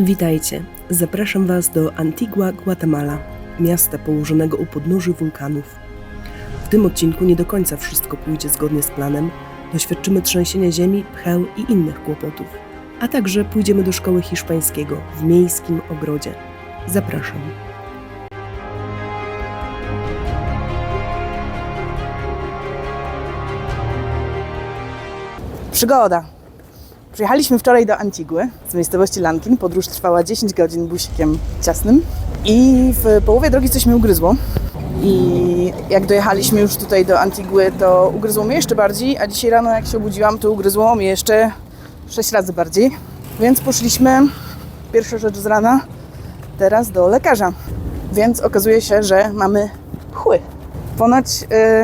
Witajcie, zapraszam Was do Antigua Guatemala, miasta położonego u podnóży wulkanów. W tym odcinku nie do końca wszystko pójdzie zgodnie z planem, doświadczymy trzęsienia ziemi, pcheł i innych kłopotów, a także pójdziemy do szkoły hiszpańskiego w miejskim ogrodzie. Zapraszam. Przygoda. Przyjechaliśmy wczoraj do Antigły z miejscowości Lankin. Podróż trwała 10 godzin busikiem ciasnym i w połowie drogi coś mi ugryzło. I jak dojechaliśmy już tutaj do Antigły, to ugryzło mnie jeszcze bardziej, a dzisiaj rano jak się obudziłam, to ugryzło mnie jeszcze 6 razy bardziej. Więc poszliśmy, pierwsza rzecz z rana, teraz do lekarza. Więc okazuje się, że mamy chły. Ponoć,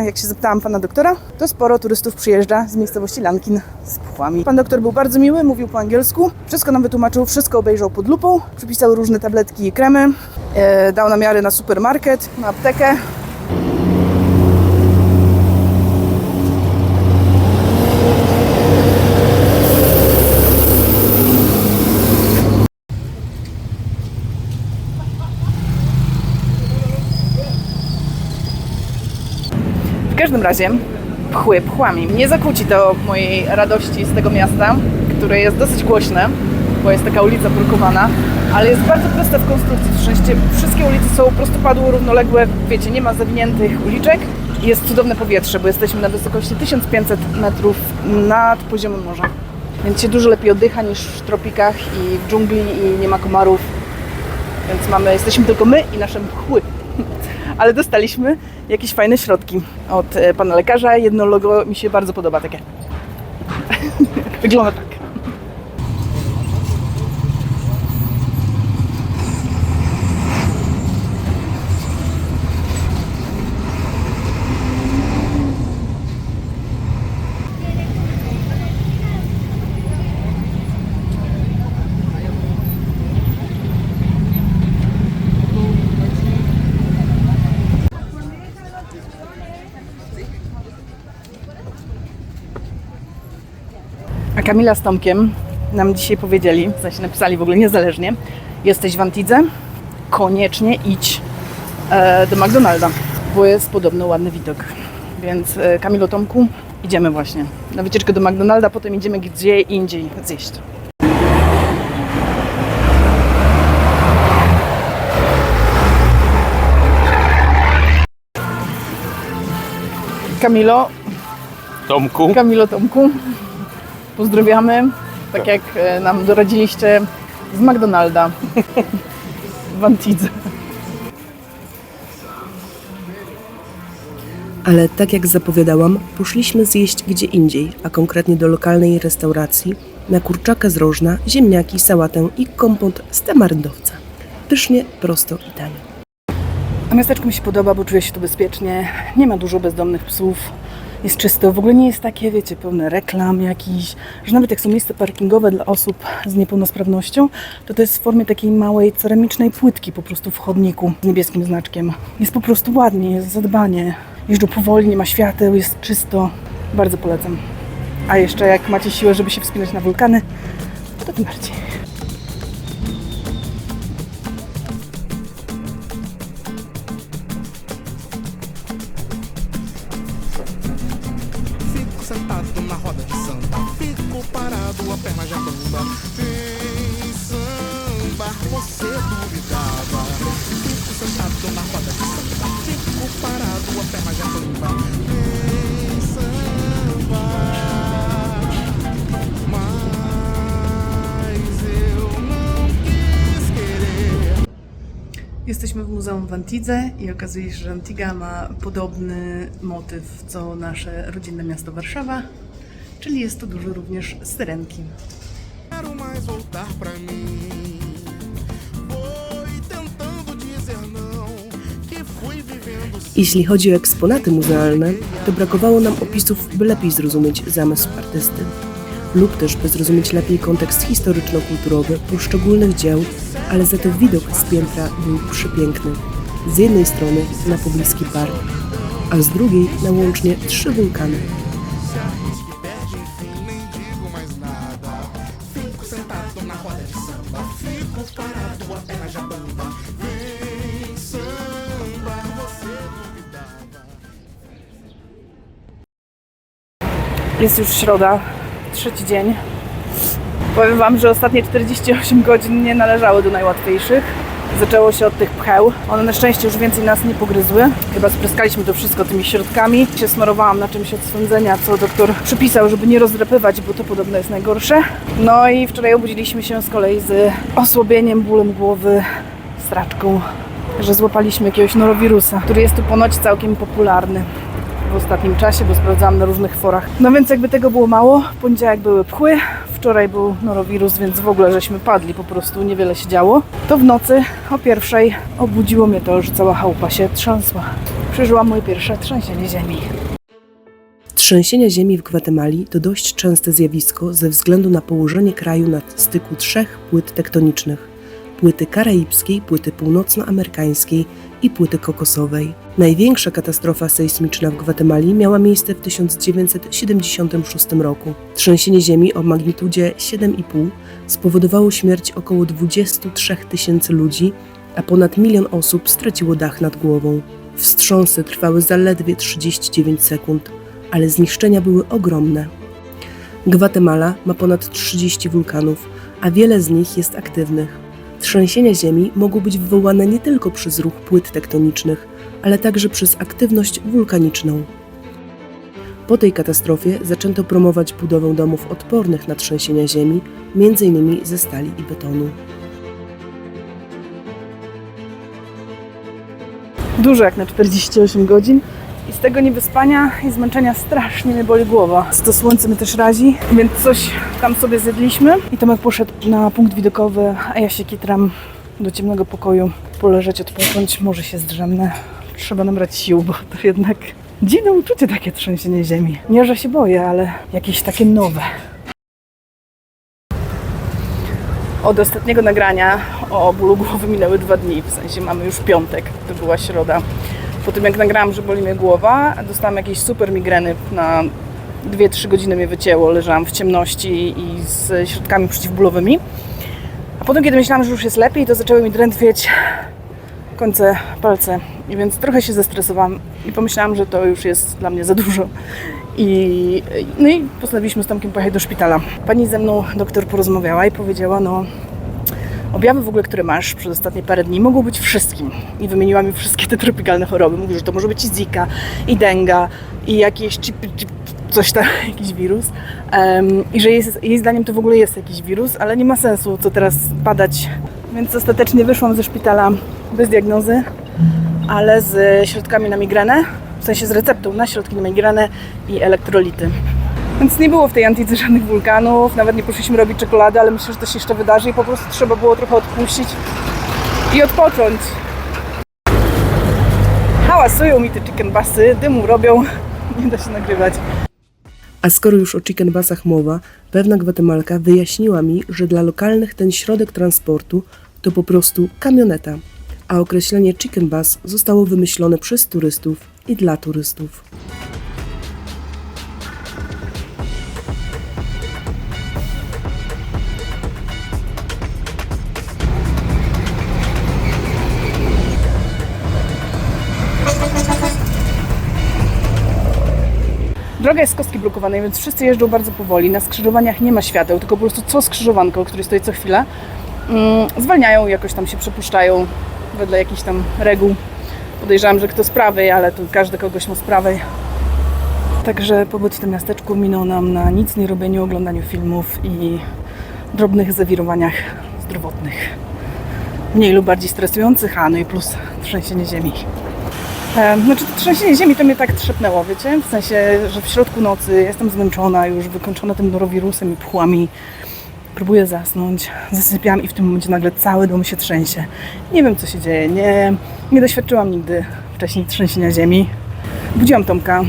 jak się zapytałam pana doktora, to sporo turystów przyjeżdża z miejscowości Lankin z pchłami. Pan doktor był bardzo miły, mówił po angielsku, wszystko nam wytłumaczył, wszystko obejrzał pod lupą, przypisał różne tabletki i kremy, dał namiary na supermarket, na aptekę. W każdym razie pchły pchłami. Nie zakłóci to mojej radości z tego miasta, które jest dosyć głośne, bo jest taka ulica brukowana, ale jest bardzo prosta w konstrukcji. Wszystkie ulice są prostopadłe, równoległe, wiecie, nie ma zawiniętych uliczek. Jest cudowne powietrze, bo jesteśmy na wysokości 1500 metrów nad poziomem morza. Więc się dużo lepiej oddycha niż w tropikach i w dżungli i nie ma komarów. Więc jesteśmy tylko my i nasze pchły. Ale dostaliśmy jakieś fajne środki od pana lekarza. Jedno logo mi się bardzo podoba, takie. Wygląda tak. A Kamila z Tomkiem nam dzisiaj powiedzieli, w sensie napisali w ogóle niezależnie: jesteś w Antidze, koniecznie idź do McDonalda, bo jest podobno ładny widok. Więc Kamilo, Tomku, idziemy właśnie na wycieczkę do McDonalda, potem idziemy gdzie indziej zjeść. Kamilo, Tomku. Pozdrawiamy, tak jak nam doradziliście, z McDonalda w Antidze. Ale tak jak zapowiadałam, poszliśmy zjeść gdzie indziej, a konkretnie do lokalnej restauracji na kurczaka z rożna, ziemniaki, sałatę i kompot z tamaryndowca. Pysznie, prosto i tanio. A miasteczko mi się podoba, bo czuję się tu bezpiecznie, nie ma dużo bezdomnych psów. Jest czysto, w ogóle nie jest takie, wiecie, pełne reklam jakichś, że nawet jak są miejsca parkingowe dla osób z niepełnosprawnością, to jest w formie takiej małej ceramicznej płytki po prostu w chodniku z niebieskim znaczkiem. Jest po prostu ładnie, jest zadbanie. Jeżdżą powoli, nie ma świateł, jest czysto. Bardzo polecam. A jeszcze jak macie siłę, żeby się wspinać na wulkany, to tym bardziej. Sentado na roda de samba, fico parado, a perna já bamba. Em samba, você duvidava. Fico sentado na roda de samba, fico parado, a perna já bamba. Em samba, mas eu não quis querer. Jesteśmy w Muzeum w Antidze i okazuje się, że Antiga ma podobny motyw co nasze rodzinne miasto Warszawa, czyli jest to dużo również syrenki. Quero mais voltar pra mim. Foi tentando dizer não, que fui vivendo. Jeśli chodzi o eksponaty muzealne, to brakowało nam opisów, by lepiej zrozumieć zamysł artysty. Lub też by zrozumieć lepiej kontekst historyczno-kulturowy poszczególnych dzieł, ale za to widok z piętra był przepiękny. Z jednej strony na pobliski park, a z drugiej na łącznie 3 wulkany. Jest już środa, trzeci dzień. Powiem Wam, że ostatnie 48 godzin nie należały do najłatwiejszych. Zaczęło się od tych pcheł. One na szczęście już więcej nas nie pogryzły. Chyba spryskaliśmy to wszystko tymi środkami. Się smarowałam na czymś od swędzenia, co doktor przypisał, żeby nie rozdrapywać, bo to podobno jest najgorsze. No i wczoraj obudziliśmy się z kolei z osłabieniem, bólem głowy, straczką, że złapaliśmy jakiegoś norowirusa, który jest tu ponoć całkiem popularny w ostatnim czasie, bo sprawdzałam na różnych forach. No więc jakby tego było mało, w poniedziałek były pchły, wczoraj był norowirus, więc w ogóle żeśmy padli, po prostu niewiele się działo. To w nocy o 1:00 obudziło mnie to, że cała chałupa się trzęsła. Przeżyłam moje pierwsze trzęsienie ziemi. Trzęsienia ziemi w Gwatemali to dość częste zjawisko ze względu na położenie kraju na styku 3 płyt tektonicznych: płyty karaibskiej, płyty północnoamerykańskiej i płyty kokosowej. Największa katastrofa sejsmiczna w Gwatemali miała miejsce w 1976 roku. Trzęsienie ziemi o magnitudzie 7,5 spowodowało śmierć około 23 000 ludzi, a ponad 1 000 000 osób straciło dach nad głową. Wstrząsy trwały zaledwie 39 sekund, ale zniszczenia były ogromne. Gwatemala ma ponad 30 wulkanów, a wiele z nich jest aktywnych. Trzęsienia ziemi mogą być wywołane nie tylko przez ruch płyt tektonicznych, ale także przez aktywność wulkaniczną. Po tej katastrofie zaczęto promować budowę domów odpornych na trzęsienia ziemi, m.in. ze stali i betonu. Dużo jak na 48 godzin. I z tego niewyspania i zmęczenia strasznie mnie boli głowa. To słońce mnie też razi, więc coś tam sobie zjedliśmy. I Tomek poszedł na punkt widokowy, a ja się kitram do ciemnego pokoju. Poleżeć, odpocząć, może się zdrzemnę. Trzeba nabrać sił, bo to jednak dziwne uczucie takie trzęsienie ziemi. Nie, że się boję, ale jakieś takie nowe. Od ostatniego nagrania o bólu głowy minęły 2 dni, w sensie mamy już piątek, to była środa. Po tym jak nagrałam, że boli mnie głowa, dostałam jakieś super migreny, na 2-3 godziny mnie wycięło, leżałam w ciemności i z środkami przeciwbólowymi. A potem kiedy myślałam, że już jest lepiej, to zaczęły mi drętwieć końce, palce. I więc trochę się zestresowałam i pomyślałam, że to już jest dla mnie za dużo. No i postanowiliśmy z Tomkiem pojechać do szpitala. Pani ze mną, doktor, porozmawiała i powiedziała, no objawy w ogóle, które masz przez ostatnie parę dni, mogą być wszystkim. I wymieniła mi wszystkie te tropikalne choroby. Mówi, że to może być i Zika, i denga, i jakieś coś tam, jakiś wirus. I że jej zdaniem to w ogóle jest jakiś wirus, ale nie ma sensu co teraz badać. Więc ostatecznie wyszłam ze szpitala bez diagnozy, ale z środkami na migrenę, w sensie z receptą na środki na migrenę i elektrolity. Więc nie było w tej Antice żadnych wulkanów, nawet nie poszliśmy robić czekolady, ale myślę, że to się jeszcze wydarzy i po prostu trzeba było trochę odpuścić i odpocząć. Hałasują mi te chicken bassy, dymu robią, nie da się nagrywać. A skoro już o chicken bassach mowa, pewna Gwatemalka wyjaśniła mi, że dla lokalnych ten środek transportu to po prostu kamioneta, a określenie chicken bus zostało wymyślone przez turystów i dla turystów. Droga jest z kostki blokowanej, więc wszyscy jeżdżą bardzo powoli. Na skrzyżowaniach nie ma świateł, tylko po prostu co skrzyżowanko, który stoi co chwilę, zwalniają i jakoś tam się przepuszczają wedle jakichś tam reguł. Podejrzewam, że kto z prawej, ale tu każdy kogoś ma z prawej. Także pobyt w tym miasteczku minął nam na nic nie robieniu, oglądaniu filmów i drobnych zawirowaniach zdrowotnych. Mniej lub bardziej stresujących, no i plus trzęsienie ziemi. Znaczy to trzęsienie ziemi to mnie tak trzepnęło, wiecie? W sensie, że w środku nocy jestem zmęczona, już wykończona tym norowirusem i pchłami. Próbuję zasnąć, zasypiam i w tym momencie nagle cały dom się trzęsie. Nie wiem, co się dzieje, nie doświadczyłam nigdy wcześniej trzęsienia ziemi. Budziłam Tomka.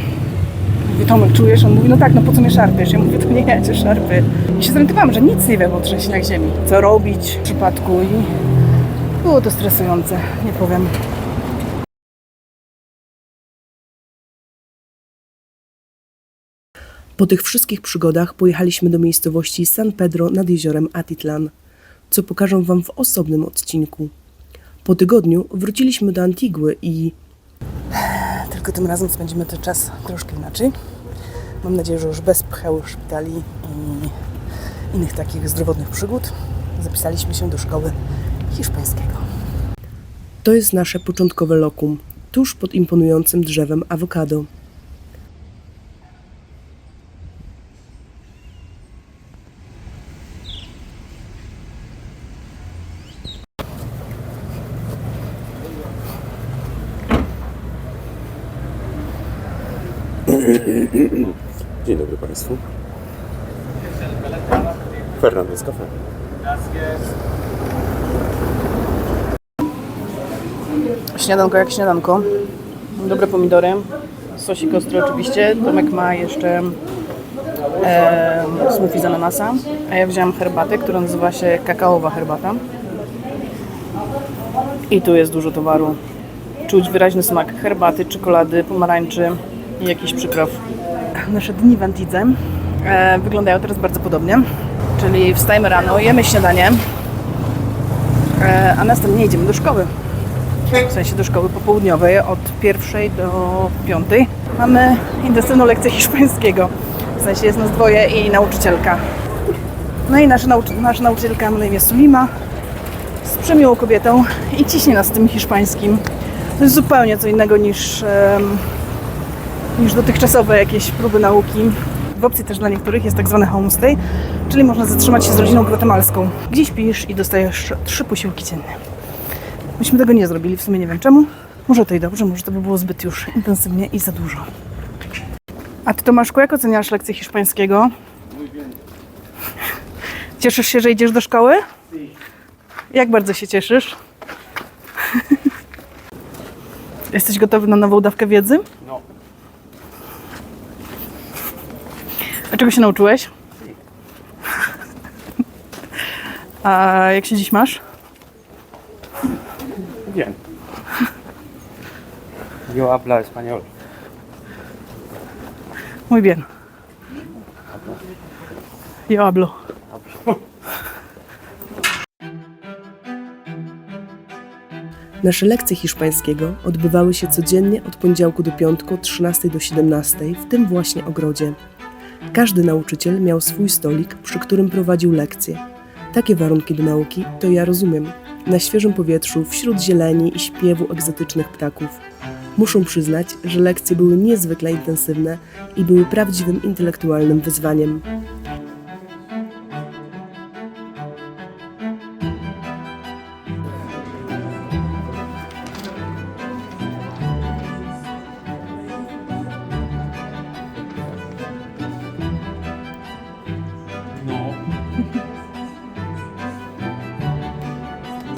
Mówię, Tomek, czujesz? On mówi, no tak, no po co mnie szarpiesz? Ja mówię, to nie ja cię szarpię. I się zorientowałam, że nic nie wiem o trzęsieniach ziemi. Co robić w przypadku i było to stresujące, nie powiem. Po tych wszystkich przygodach pojechaliśmy do miejscowości San Pedro nad jeziorem Atitlan, co pokażę Wam w osobnym odcinku. Po tygodniu wróciliśmy do Antigły i... Tylko tym razem spędzimy ten czas troszkę inaczej. Mam nadzieję, że już bez pcheł szpitali i innych takich zdrowotnych przygód zapisaliśmy się do szkoły hiszpańskiego. To jest nasze początkowe lokum, tuż pod imponującym drzewem awokado. Dzień dobry Państwu. Fernandez Cafe. Śniadanko jak śniadanko. Dobre pomidory. Sosik ostry oczywiście. Tomek ma jeszcze smoothie z ananasa. A ja wziąłem herbatę, która nazywa się kakaowa herbata. I tu jest dużo towaru. Czuć wyraźny smak herbaty, czekolady, pomarańczy i jakiś przypraw. Nasze dni w Antidze wyglądają teraz bardzo podobnie. Czyli wstajemy rano, jemy śniadanie, a następnie idziemy do szkoły. W sensie do szkoły popołudniowej od 1 do 5. Mamy intensywną lekcję hiszpańskiego. W sensie jest nas dwoje i nauczycielka. No i nasza nauczycielka ma na imię Sulima. Jest przemiłą kobietą i ciśnie nas tym hiszpańskim. To jest zupełnie co innego niż dotychczasowe jakieś próby nauki. W opcji też dla niektórych jest tak zwany homestay, czyli można zatrzymać się z rodziną gwatemalską. Gdzie śpisz i dostajesz 3 posiłki dziennie. Myśmy tego nie zrobili, w sumie nie wiem czemu. Może to i dobrze, może to by było zbyt już intensywnie i za dużo. A ty, Tomaszku, jak oceniasz lekcję hiszpańskiego? Cieszysz się, że idziesz do szkoły? Jak bardzo się cieszysz? Jesteś gotowy na nową dawkę wiedzy? No. A czego się nauczyłeś? A jak się dziś masz? Bien. Yo hablo español. Muy bien. Yo hablo. Nasze lekcje hiszpańskiego odbywały się codziennie od poniedziałku do piątku od 13 do 17 w tym właśnie ogrodzie. Każdy nauczyciel miał swój stolik, przy którym prowadził lekcje. Takie warunki do nauki to ja rozumiem. Na świeżym powietrzu, wśród zieleni i śpiewu egzotycznych ptaków. Muszę przyznać, że lekcje były niezwykle intensywne i były prawdziwym intelektualnym wyzwaniem.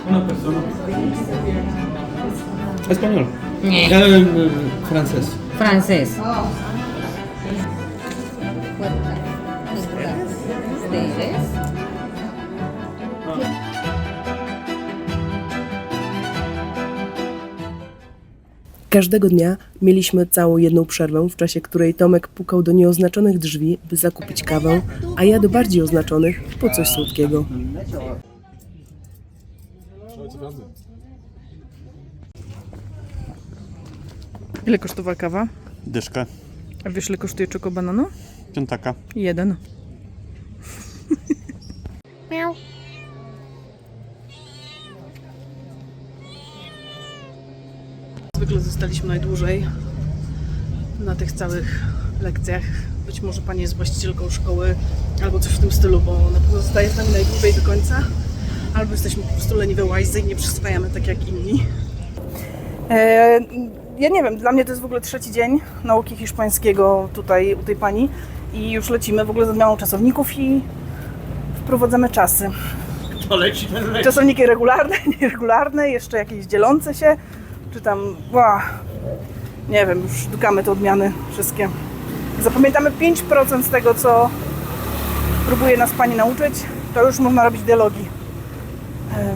Una persona. Español. Nie. Francés. Francés. Każdego dnia mieliśmy całą jedną przerwę, w czasie której Tomek pukał do nieoznaczonych drzwi, by zakupić kawę, a ja do bardziej oznaczonych po coś słodkiego. Ile kosztowała kawa? Dyszkę. A wiesz, ile kosztuje czoko banano? Piątaka. 1. Zwykle zostaliśmy najdłużej na tych całych lekcjach. Być może pani jest właścicielką szkoły albo coś w tym stylu, bo na pewno zostaje z nami najdłużej do końca. Albo jesteśmy po prostu leniwe łajzy i nie przyswajamy tak jak inni. Ja nie wiem, dla mnie to jest w ogóle 3. dzień nauki hiszpańskiego tutaj u tej pani i już lecimy w ogóle z odmianą czasowników i wprowadzamy czasy. To leci. Czasowniki regularne, nieregularne, jeszcze jakieś dzielące się, czy tam, nie wiem, już dukamy te odmiany wszystkie. Zapamiętamy 5% z tego, co próbuje nas pani nauczyć, to już można robić dialogi,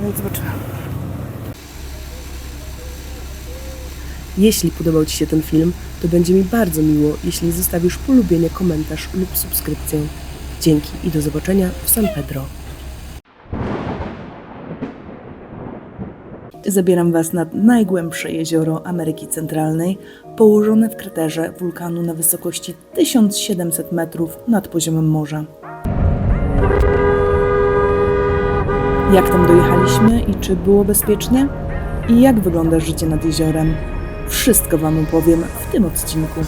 więc zobaczymy. Jeśli podobał Ci się ten film, to będzie mi bardzo miło, jeśli zostawisz polubienie, komentarz lub subskrypcję. Dzięki i do zobaczenia w San Pedro. Zabieram Was nad najgłębsze jezioro Ameryki Centralnej, położone w kraterze wulkanu na wysokości 1700 metrów nad poziomem morza. Jak tam dojechaliśmy i czy było bezpiecznie? I jak wygląda życie nad jeziorem? Wszystko Wam opowiem w tym odcinku.